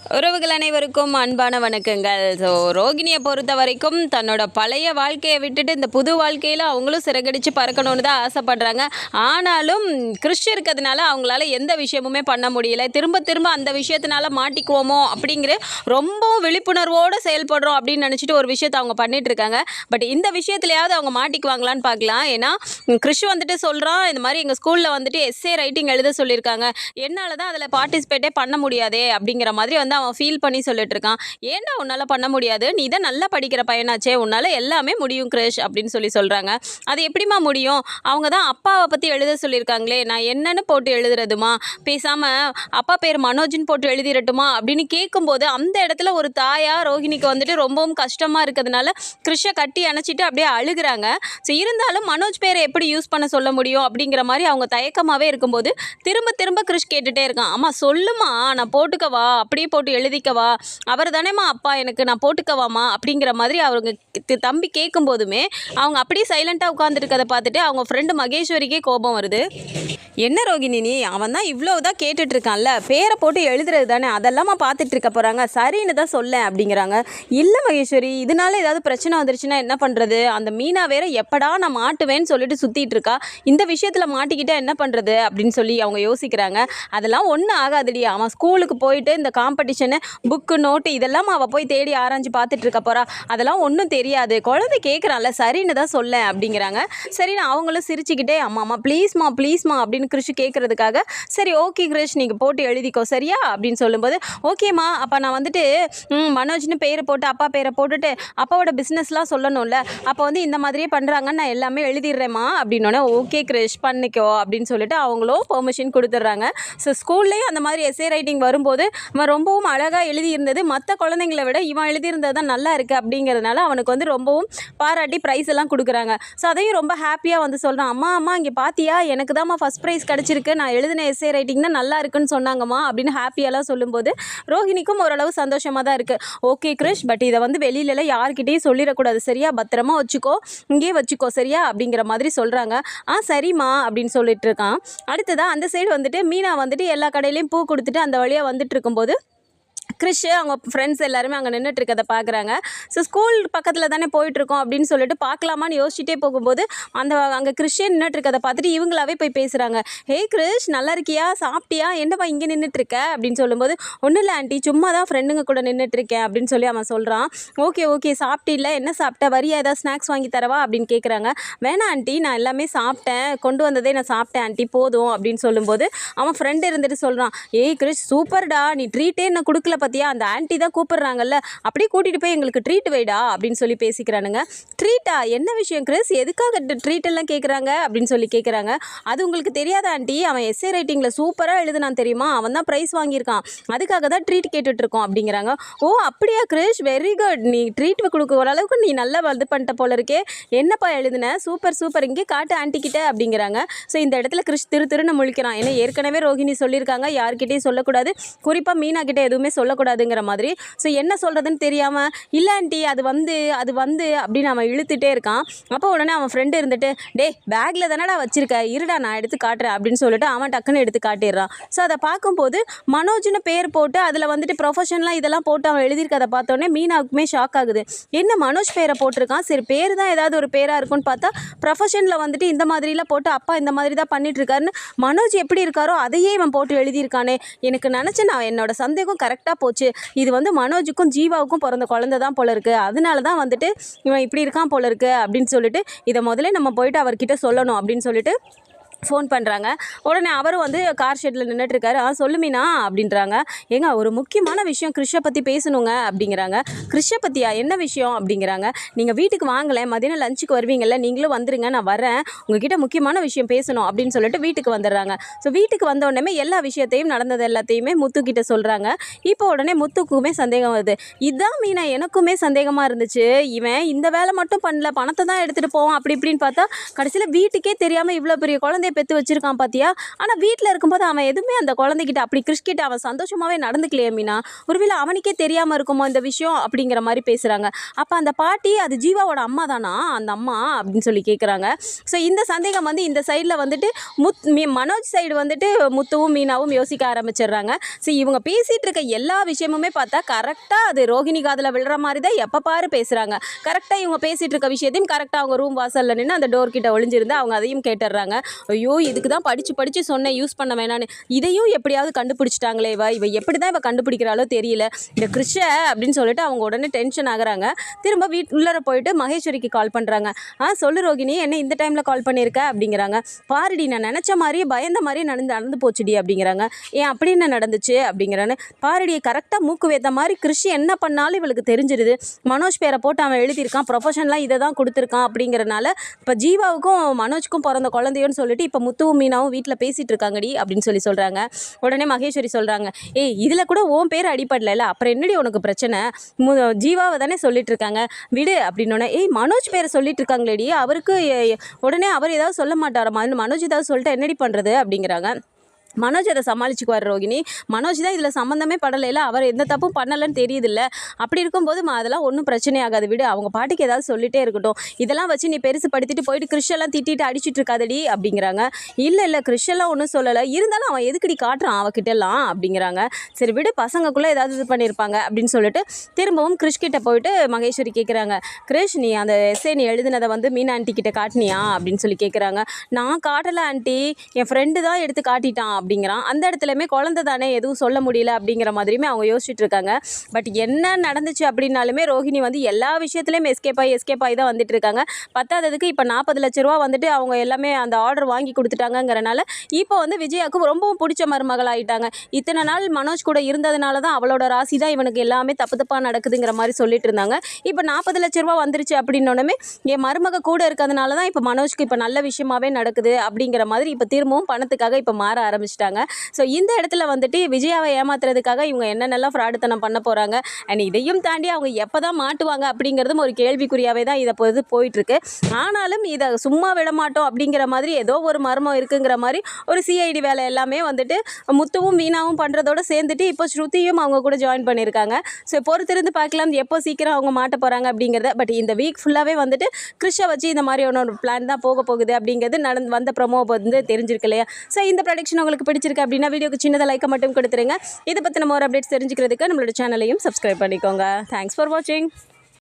உறவுகள் அனைவருக்கும் அன்பான வணக்கங்கள். ரோகிணியை பொறுத்த வரைக்கும் தன்னோட பழைய வாழ்க்கையை விட்டுட்டு இந்த புது வாழ்க்கையில் அவங்களும் சிறகடிச்சு பறக்கணும்னு தான் ஆசைப்படுறாங்க. ஆனாலும் கிறிஷ் இருக்கிறதுனால அவங்களால எந்த விஷயமுமே பண்ண முடியல. திரும்ப திரும்ப அந்த விஷயத்தினால மாட்டிக்குவோமோ அப்படிங்கிற ரொம்பவும் விழிப்புணர்வோடு செயல்படுறோம் அப்படின்னு நினச்சிட்டு ஒரு விஷயத்தை அவங்க பண்ணிட்டு இருக்காங்க. பட் இந்த விஷயத்துலையாவது அவங்க மாட்டிக்குவாங்களான்னு பார்க்கலாம். ஏன்னா கிறிஷ் வந்துட்டு சொல்கிறான், இந்த மாதிரி எங்கள் ஸ்கூலில் வந்துட்டு எஸ்ஏ ரைட்டிங் எழுத சொல்லியிருக்காங்க, என்னால் தான் அதில் பார்ட்டிசிபேட்டே பண்ண முடியாதே அப்படிங்கிற மாதிரி வந்து அவன் ஃபீல் பண்ணி சொல்லிட்டு இருக்கான். ஏன்டா உன்னால் பண்ண முடியாது, நீ தான் நல்லா படிக்கிற பையனாச்சே, உன்னால் எல்லாமே முடியும் கிரிஷ் அப்படின்னு சொல்கிறாங்க. அது எப்படிமா முடியும், அவங்க தான் அப்பாவை பற்றி எழுத சொல்லியிருக்காங்களே, நான் என்னன்னு போட்டு எழுதுறதுமா, பேசாமல் அப்பா பேர் மனோஜ்னு போட்டு எழுதிடட்டுமா அப்படின்னு கேட்கும்போது அந்த இடத்துல ஒரு தாயா ரோஹிணிக்கு வந்துட்டு ரொம்பவும் கஷ்டமாக இருக்கிறதுனால கிறிஷை கட்டி அணைச்சிட்டு அப்படியே அழுகிறாங்க. ஸோ இருந்தாலும் மனோஜ் பேரை எப்படி யூஸ் பண்ண சொல்ல முடியும் அப்படிங்கிற மாதிரி அவங்க தயக்கமாகவே இருக்கும்போது திரும்ப திரும்ப கிறிஷ் கேட்டுகிட்டே இருக்கான். அம்மா சொல்லுமா, நான் போட்டுக்கவா, அப்படியே போட்டு எழுதிக்கவா, அவர் தானேம்மா அப்பா எனக்கு, நான் போட்டுக்கவாமா அப்படிங்கிற மாதிரி அவங்க தம்பி கேட்கும் போதுமே அவங்க அப்படியே சைலண்ட்டாக உட்காந்துருக்கதை பார்த்துட்டு அவங்க ஃப்ரெண்டு மகேஸ்வரிக்கே கோபம் வருது. என்ன ரோகிணி நீ, அவன் தான் இவ்வளோதான் கேட்டுட்ருக்கான்ல, பேரை போட்டு எழுதுறது தானே, அதெல்லாமா பார்த்துட்டு இருக்க போகிறாங்க, சரின்னு தான் சொல்ல அப்படிங்கிறாங்க. இல்லை மகேஸ்வரி, இதனால ஏதாவது பிரச்சனை வந்துருச்சுன்னா என்ன பண்ணுறது, அந்த மீனா வேற எப்படா நான் மாட்டுவேன்னு சொல்லிட்டு சுற்றிட்டு இருக்கா, இந்த விஷயத்தில் மாட்டிக்கிட்டா என்ன பண்ணுறது அப்படின்னு சொல்லி அவங்க யோசிக்கிறாங்க. அதெல்லாம் ஒன்றும் ஆகாதுடி, அவன் ஸ்கூலுக்கு போயிட்டு இந்த காம்படிஷனு புக்கு நோட்டு இதெல்லாம் அவள் போய் தேடி ஆராய்ஞ்சு பார்த்துட்டு இருக்க போகிறா, அதெல்லாம் ஒன்றும் தெரியாது, குழந்தை கேட்குறான்ல சரின்னு தான் சொல்ல அப்படிங்கிறாங்க. சரி நான் அவங்களும் சிரிச்சுக்கிட்டே அம்மா ப்ளீஸ்மா ப்ளீஸ்மா அப்படின்னு கிறிஷ் கேட்குறதுக்காக சரி ஓகே கிறிஷ் நீங்கள் போட்டு எழுதிக்கோ சரியா அப்படின்னு சொல்லும்போது ஓகேம்மா, அப்போ நான் வந்துட்டு மனோஜ்னு பேரை போட்டு அப்பா பேரை போட்டுட்டு அப்பாவோட பிஸ்னஸ்லாம் சொல்லணும்ல, அப்போ வந்து இந்த மாதிரியே பண்ணுறாங்கன்னு நான் எல்லாமே எழுதிடுறேம்மா அப்படின்னோடனே ஓகே கிறிஷ் பண்ணிக்கோ அப்படின்னு சொல்லிட்டு அவங்களும் பெர்மிஷன் கொடுத்துட்றாங்க. ஸோ ஸ்கூல்லேயும் அந்த மாதிரி எஸ்ஏ ரைட்டிங் வரும்போது அவன் ரொம்பவும் அழகாக எழுதியிருந்தது, மற்ற குழந்தைங்களை விட இவன் எழுதியிருந்தது தான் நல்லா இருக்குது அப்படிங்கிறதுனால அவனுக்கு வந்து ரொம்பவும் பாராட்டி ப்ரைஸ் எல்லாம் கொடுக்குறாங்க. ஸோ அதையும் ரொம்ப ஹாப்பியாக வந்து சொல்கிறான், அம்மா இங்கே பார்த்தியா எனக்கு தான்மா ஃபஸ்ட் ப்ரைஸ் கிடச்சிருக்கு, நான் எழுதின எஸ்ஏ ரைட்டிங் தான் நல்லா இருக்குன்னு சொன்னாங்கம்மா அப்படின்னு ஹாப்பியெல்லாம் சொல்லும்போது ரோஹிணிக்கும் ஓரளவு சந்தோஷமாக தான் இருக்குது. ஓகே கிறிஷ், பட் இதை வந்து வெளியிலலாம் யார்கிட்டையும் சொல்லிடக்கூடாது சரியா, பத்திரமா வச்சுக்கோ, இங்கேயே வச்சுக்கோ சரியா அப்படிங்கிற மாதிரி சொல்கிறாங்க. சரிம்மா அப்படின்னு சொல்லிட்டு இருக்கான். அடுத்ததாக அந்த சைடு வந்துட்டு மீனா வந்துட்டு எல்லா கடையிலையும் பூ கொடுத்துட்டு அந்த வழியாக வந்துட்டு இருக்கும்போது கிறிஷ் அவங்க ஃப்ரெண்ட்ஸ் எல்லாருமே அங்கே நின்றுட்டு இருக்கதை பார்க்குறாங்க. ஸோ ஸ்கூல் பக்கத்தில் தானே போயிட்டுருக்கோம் அப்படின்னு சொல்லிட்டு பார்க்கலாமான்னு யோசிச்சுட்டே போகும்போது அங்கே கிறிஷே நின்றுட்டு இருக்கதை பார்த்துட்டு இவங்களாவே போய் பேசுகிறாங்க. ஹே கிறிஷ் நல்லா இருக்கியா, சாப்பிட்டியா, என்னப்பா இங்கே நின்றுட்டுருக்க அப்படின்னு சொல்லும்போது ஒன்றும் இல்லை ஆண்டி, சும்மா தான் ஃப்ரெண்டுங்க கூட நின்றுட்டுருக்கேன் அப்படின்னு சொல்லி அவன் சொல்கிறான். ஓகே சாப்பிட்டில்ல, என்ன சாப்பிட்ட, வரியா ஏதாவது ஸ்நாக்ஸ் வாங்கி தரவா அப்படின்னு கேட்குறாங்க. வேணாம் ஆண்டி, நான் எல்லாமே சாப்பிட்டேன், கொண்டு வந்ததே நான் சாப்பிட்டேன் ஆண்டி போதும் அப்படின்னு சொல்லும்போது அவன் ஃப்ரெண்டு இருந்துட்டு சொல்கிறான், ஏய் கிறிஷ் சூப்பர்டா, நீ ட்ரீட்டே என்ன கொடுக்கல பார்த்தியா, அந்த ஆன்ட்டி தான் கூப்பிடுறாங்கல்ல, அப்படியே கூட்டிகிட்டு போய் எங்களுக்கு ட்ரீட் வைடா அப்படின்னு சொல்லி பேசிக்கிறானுங்க. ட்ரீட்டா, என்ன விஷயம் கிறிஸ், எதுக்காக ட்ரீட் எல்லாம் கேட்குறாங்க அப்படின்னு சொல்லி கேட்குறாங்க. அது உங்களுக்கு தெரியாத ஆண்டி, அவன் எஸ்ஏ ரைட்டிங்கில் சூப்பராக எழுதுனான் தெரியுமா, அவன் தான் ப்ரைஸ் வாங்கியிருக்கான், அதுக்காக தான் ட்ரீட் கேட்டுட்ருக்கோம் அப்படிங்கிறாங்க. ஓ அப்படியா கிறிஷ், வெரி குட், நீ ட்ரீட் கொடுக்குற அளவுக்கு நீ நல்லா இது பண்ணிட்ட போல இருக்கே, என்னப்பா எழுதுன, சூப்பர் இங்கே காட்டு ஆன்ட்டிக்கிட்ட அப்படிங்கிறாங்க. ஸோ இந்த இடத்துல கிறிஷ் திருன்னு முழிக்கிறான். ஏன்னா ஏற்கனவே ரோஹிணி சொல்லியிருக்காங்க யார்கிட்டையும் சொல்லக்கூடாது, குறிப்பாக மீனா கிட்டே எதுவுமே சொல்லக்கூடாதுங்கிற மாதிரி. ஸோ என்ன சொல்கிறதுன்னு தெரியாமல் இல்லை ஆண்டி அது வந்து அப்படின்னு அவன் இழுத்துட்டே இருக்கான். அப்போ உடனே அவன் ஃப்ரெண்டு இருந்துட்டு டே பேக்கில் தானடா வச்சிருக்க, இருடா நான் எடுத்து காட்டுறேன் அப்படின்னு சொல்லிட்டு அவன் டக்குன்னு எடுத்து காட்டிடுறான். ஸோ அதை பார்க்கும்போது மனோஜ்னு பேர் போட்டு அதில் வந்துட்டு ப்ரொஃபஷனலாக இதெல்லாம் போட்டு அவன் எழுதியிருக்கதை பார்த்தோன்னே மீனாவுக்குமே ஷாக் ஆகுது. என்ன மனோஜ் பேரை போட்டிருக்கான், சரி பேர் தான் ஏதாவது ஒரு பேராக இருக்கும்னு பார்த்தா ப்ரொஃபஷனில் வந்துட்டு இந்த மாதிரிலாம் போட்டு அப்பா இந்த மாதிரி தான் பண்ணிகிட்ருக்காருன்னு மனோஜ் எப்படி இருக்காரோ அதையே இவன் போட்டு எழுதியிருக்கானே, எனக்கு நினச்சேன், நான் என்னோட சந்தேகம் கரெக்டாக போச்சு, இது வந்து மனோஜுக்கும் ஜீவாவுக்கும் பிறந்த குழந்தை தான் போல இருக்குது, அதனால தான் வந்துட்டு இவன் இப்படி இருக்கான் போல இருக்குது அப்படின்னு சொல்லிட்டு இதை முதல்ல நம்ம போயிட்டு அவர்கிட்ட சொல்லணும் அப்படின்னு சொல்லிட்டு ஃபோன் பண்ணுறாங்க. உடனே அவரும் வந்து கார் ஷெட்டில் நின்றுட்டுருக்காரு. சொல்லுமீனா அப்படின்றாங்க. ஏங்க ஒரு முக்கியமான விஷயம் கிறிஷை பற்றி பேசணுங்க அப்படிங்கிறாங்க. கிறிஷை பற்றியா, என்ன விஷயம் அப்படிங்கிறாங்க. நீங்கள் வீட்டுக்கு வாங்கலை, மதியானம் லஞ்சுக்கு வருவீங்கள்ல, நீங்களும் வந்துடுங்க, நான் வரேன், உங்ககிட்ட முக்கியமான விஷயம் பேசணும் அப்படின்னு சொல்லிட்டு வீட்டுக்கு வந்துடுறாங்க. ஸோ வீட்டுக்கு வந்த உடனே எல்லா விஷயத்தையும் நடந்தது எல்லாத்தையுமே முத்துக்கிட்ட சொல்கிறாங்க. இப்போ உடனே முத்துக்குமே சந்தேகம் வருது. இதுதான் மீனா எனக்குமே சந்தேகமாக இருந்துச்சு, இவன் இந்த வேலை மட்டும் பண்ணல, பணத்தை தான் எடுத்துகிட்டு போவான் அப்படி இப்படின்னு பார்த்தா கடைசியில் வீட்டுக்கே தெரியாமல் இவ்வளோ பெரிய குழந்தை குழந்தைய பெற்று வச்சுருக்கான் பார்த்தியா, ஆனால் வீட்டில் இருக்கும்போது அவன் எதுவுமே அந்த குழந்தைகிட்ட அப்படி கிறிஷ்கிட்ட அவன் சந்தோஷமாகவே நடந்துக்கலையே மீனா, ஒருவேளை அவனுக்கே தெரியாமல் இருக்குமோ இந்த விஷயம் அப்படிங்கிற மாதிரி பேசுகிறாங்க. அப்போ அந்த பாட்டி அது ஜீவாவோட அம்மா தானா அந்த அம்மா அப்படின்னு சொல்லி கேட்குறாங்க. ஸோ இந்த சந்தேகம் வந்து இந்த சைடில் வந்துட்டு மனோஜ் சைடு வந்துட்டு முத்துவும் மீனாவும் யோசிக்க ஆரம்பிச்சிடுறாங்க. ஸோ இவங்க பேசிகிட்டு இருக்க எல்லா விஷயமுமே பார்த்தா கரெக்டாக அது ரோகிணி காதில் விழுற மாதிரி தான் எப்போ பாரு பேசுகிறாங்க. கரெக்டாக இவங்க பேசிகிட்டு இருக்க விஷயத்தையும் கரெக்டாக அவங்க ரூம் வாசலில் நின்று அந்த டோர் கிட்ட ஒளிஞ்சிருந்து அவங்க அதையும் கேட்டுடுறாங்க. ஐயோ இதுக்கு தான் படித்து சொன்னேன் யூஸ் பண்ண வேணான்னு, இதையும் எப்படியாவது கண்டுபிடிச்சிட்டாங்களே இவ எப்படி தான் இவ கண்டுபிடிக்கிறாளோ தெரியல இந்த கிருஷ அப்படின்னு சொல்லிட்டு அவங்க உடனே டென்ஷன் ஆகுறாங்க. திரும்ப உள்ளர போயிட்டு மகேஸ்வரிக்கு கால் பண்ணுறாங்க. சொல்லு ரோகிணி, என்ன இந்த டைமில் கால் பண்ணியிருக்க அப்படிங்கிறாங்க. பாருடி நான் நினச்ச மாதிரியே பயந்த மாதிரியே நடந்து போச்சுடி அப்படிங்கிறாங்க. ஏன் அப்படி என்ன நடந்துச்சு அப்படிங்கிறான்னு. பாருடி கரெக்டாக மூக்கு வேத்த மாதிரி கிருஷி என்ன பண்ணாலும் இவளுக்கு தெரிஞ்சிருது. மனோஜ் பேரை போட்டு அவன் எழுதியிருக்கான், ப்ரொஃபஷன்லாம் இதை தான் கொடுத்துருக்கான் அப்படிங்கிறனால இப்போ ஜீவாவுக்கும் மனோஜ்க்கும் பிறந்த குழந்தையோன்னு சொல்லிட்டு இப்போ முத்துவும் மீனாவும் வீட்டில் பேசிகிட்டு இருக்காங்கடி அப்படின்னு சொல்கிறாங்க. உடனே மகேஸ்வரி சொல்கிறாங்க, ஏய் இதில் கூட உன் பேர் அடிப்படல, அப்புறம் என்னடி உனக்கு பிரச்சனை, ஜீவாவை தானே சொல்லிட்டு இருக்காங்க விடு அப்படின்னோடனே, ஏய் மனோஜ் பேரை சொல்லிட்டு இருக்காங்களேடி, அவருக்கு உடனே அவர் ஏதாவது சொல்ல மாட்டாரம்மா, மனோஜ் ஏதாவது சொல்லிட்டு என்னடி பண்ணுறது அப்படிங்கிறாங்க. மனோஜ் அதை சமாளிச்சுக்குவார் ரோகிணி. மனோஜ் தான் இதில் சம்மந்தமே படலைல, அவர் எந்த தப்பும் பண்ணலைன்னு தெரியுதில்ல, அப்படி இருக்கும்போது அதெல்லாம் ஒன்றும் பிரச்சனை ஆகாது விடு, அவங்க பாட்டிக்கு ஏதாவது சொல்லிட்டே இருக்கட்டும், இதெல்லாம் வச்சு நீ பெருசு படுத்திட்டு போயிட்டு கிறிஷெல்லாம் திட்டிட்டு அடிச்சுட்டு இருக்காதடி அப்படிங்கிறாங்க. இல்லை கிறிஷெல்லாம் ஒன்றும் சொல்லலை, இருந்தாலும் அவன் எதுக்கடி காட்டுறான் அவகிட்டெல்லாம் அப்படிங்கிறாங்க. சரி விடு, பசங்களுக்குள்ளே ஏதாவது இது பண்ணியிருப்பாங்க அப்படின்னு சொல்லிட்டு திரும்பவும் கிறிஷ்கிட்ட போயிட்டு மகேஸ்வரி கேட்குறாங்க. கிறிஷ் நீ அந்த எஸ்ஏ நீ எழுதினதை வந்து மீனா ஆண்டி கிட்ட காட்டினியா அப்படின்னு சொல்லி கேட்குறாங்க. நான் காட்டலை ஆண்டி, என் ஃப்ரெண்டு தான் எடுத்து காட்டிட்டான் அப்படிங்கிறான். அந்த இடத்துலையுமே குழந்தை தானே எதுவும் சொல்ல முடியல அப்படிங்கிற மாதிரியுமே அவங்க யோசிச்சுட்டு இருக்காங்க. பட் என்ன நடந்துச்சு அப்படின்னாலுமே ரோஹிணி வந்து எல்லா விஷயத்துலையும் எஸ்கேப் ஆகி தான் வந்துட்டு இருக்காங்க. பத்தாததுக்கு இப்போ 40 லட்ச ரூபா வந்துட்டு அவங்க எல்லாமே அந்த ஆர்டர் வாங்கி கொடுத்துட்டாங்கங்கிறனால இப்போ வந்து விஜயாவுக்கு ரொம்பவும் பிடிச்ச மருமகள் ஆகிட்டாங்க. இத்தனை நாள் மனோஜ் கூட இருந்ததுனால தான் அவளோட ராசி தான் இவனுக்கு எல்லாமே தப்பாக நடக்குதுங்கிற மாதிரி சொல்லிட்டு இருந்தாங்க. இப்போ 40 லட்ச ரூபா வந்துருச்சு அப்படின்னோடனே என் மருமக கூட இருக்கிறதுனால தான் இப்போ மனோஜ்க்கு இப்போ நல்ல விஷயமாவே நடக்குது அப்படிங்கிற மாதிரி இப்போ திரும்பவும் பணத்துக்காக இப்போ மாற ஆரம்பிச்சிட்டாங்க. ஸோ இந்த இடத்துல வந்துட்டு விஜயாவை ஏமாத்துறதுக்காக இவங்க என்னென்னலாம் ஃப்ராடுத்தனம் பண்ண போகிறாங்க, அண்ட் இதையும் தாண்டி அவங்க எப்போ தான் மாட்டுவாங்க அப்படிங்கிறதும் ஒரு கேள்விக்குறியாகவே தான் இதை பொழுது போயிட்டுருக்கு. ஆனாலும் இதை சும்மா விட மாட்டோம் அப்படிங்கிற மாதிரி ஏதோ ஒரு மர்மம் இருக்குங்கிற மாதிரி ஒரு சிஐடி வேலை எல்லாமே வந்துட்டு முத்துவும் மீனாவும் பண்ணுறதோடு சேர்ந்துட்டு இப்போ ஸ்ருதியும் அவங்க கூட ஜாயின் பண்ணியிருக்காங்க. ஸோ பொறுத்திருந்து பார்க்கலாம் எப்போ சீக்கிரம் அவங்க மாட்ட போகிறாங்க அப்படிங்கிறத. பட் இந்த வீக் ஃபுல்லாகவே வந்துட்டு கிறிஷை வச்சு இந்த மாதிரியான ஒரு பிளான் தான் போக போகுது அப்படிங்கிறது வந்த ப்ரொமோ வந்து தெரிஞ்சிருக்கு இல்லையா. ஸோ இந்த ப்ரொடக்ஷன் உங்களுக்கு பிடிச்சிருக்கு அப்படின்னா வீடியோக்கு சின்னதாக லைக்கை மட்டும் கொடுத்துருங்க. இதை பற்றின மோர் அப்டேட்ஸ் தெரிஞ்சுக்கிறதுக்கு நம்மளோட சேனலையும் சப்ஸ்கிரைப் பண்ணிக்கோங்க. தேங்க்ஸ் ஃபார் வாட்சிங்.